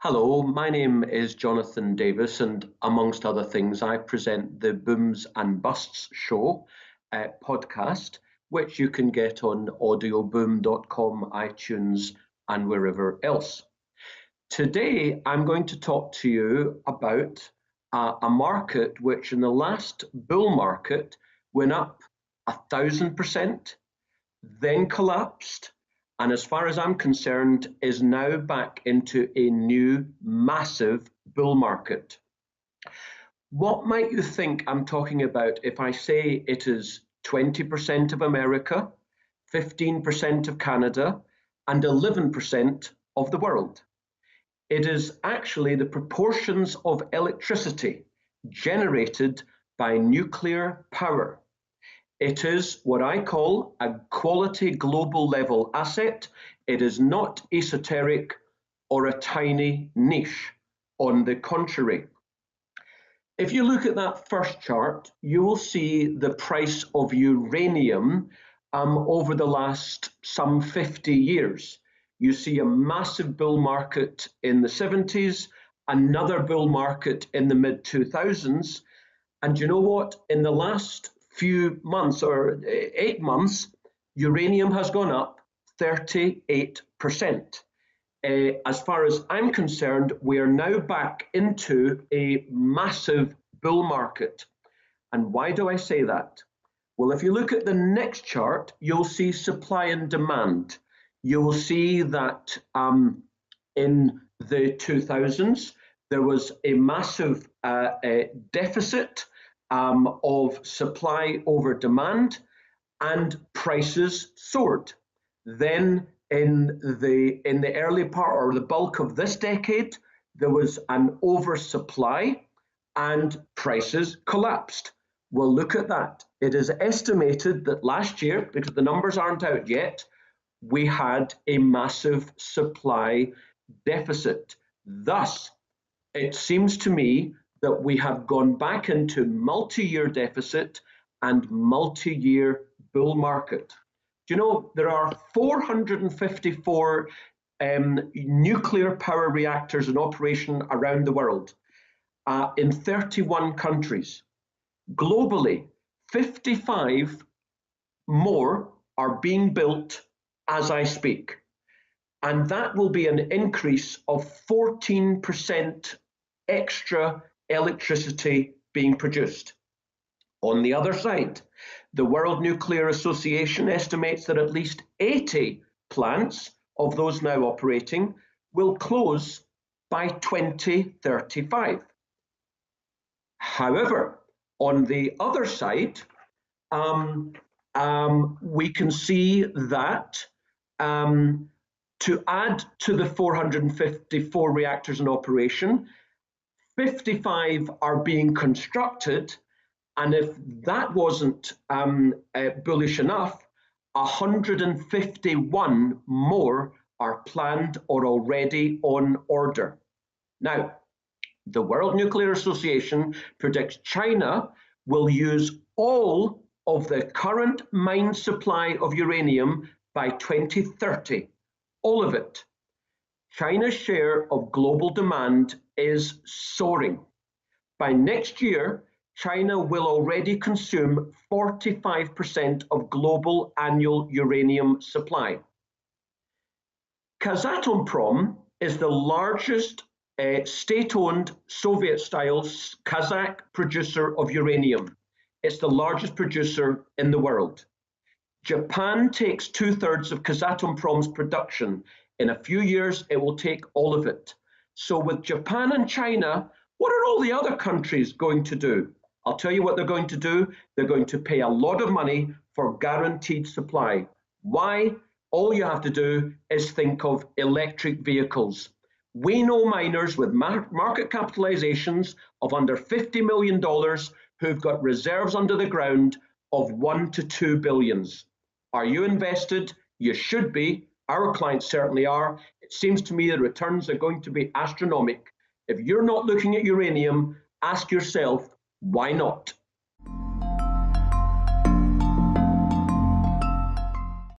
Hello, my name is Jonathan Davis, and amongst other things, I present the Booms and Busts show podcast, which you can get on audioboom.com, iTunes, and wherever else. Today, I'm going to talk to you about a market which, in the last bull market, went up 1,000%, then collapsed, and as far as I'm concerned, is now back into a new massive bull market. What might you think I'm talking about if I say it is 20% of America, 15% of Canada, and 11% of the world? It is actually the proportions of electricity generated by nuclear power. It is what I call a quality global level asset. It is not esoteric or a tiny niche. On the contrary, if you look at that first chart, you will see the price of uranium over the last some 50 years. You see a massive bull market in the 70s, another bull market in the mid 2000s. And you know what? In the last few months or 8 months, uranium has gone up 38%. As far as I'm concerned, we are now back into a massive bull market. And why do I say that? Well, if you look at the next chart, you'll see supply and demand. You will see that in the 2000s, there was a massive deficit of supply over demand, and prices soared. Then in the early part or the bulk of this decade, there was an oversupply and prices collapsed. Well, look at that. It is estimated that last year, because the numbers aren't out yet, we had a massive supply deficit. Thus, it seems to me that we have gone back into multi-year deficit and multi-year bull market. Do you know, there are 454 nuclear power reactors in operation around the world in 31 countries. Globally, 55 more are being built as I speak. And that will be an increase of 14% extra electricity being produced. On the other side, the World Nuclear Association estimates that at least 80 plants of those now operating will close by 2035. However, on the other side, we can see that to add to the 454 reactors in operation, 55 are being constructed, and if that wasn't bullish enough, 151 more are planned or already on order. Now, the World Nuclear Association predicts China will use all of the current mine supply of uranium by 2030, all of it. China's share of global demand is soaring. By next year, China will already consume 45% of global annual uranium supply. Kazatomprom is the largest state-owned Soviet-style Kazakh producer of uranium. It's the largest producer in the world. Japan takes 2/3 of Kazatomprom's production. In a few years, it will take all of it. So with Japan and China, what are all the other countries going to do? I'll tell you what they're going to do. They're going to pay a lot of money for guaranteed supply. Why? All you have to do is think of electric vehicles. We know miners with market capitalizations of under $50 million who've got reserves under the ground of 1 to 2 billions. Are you invested? You should be. Our clients certainly are. It seems to me the returns are going to be astronomical. If you're not looking at uranium, ask yourself, why not?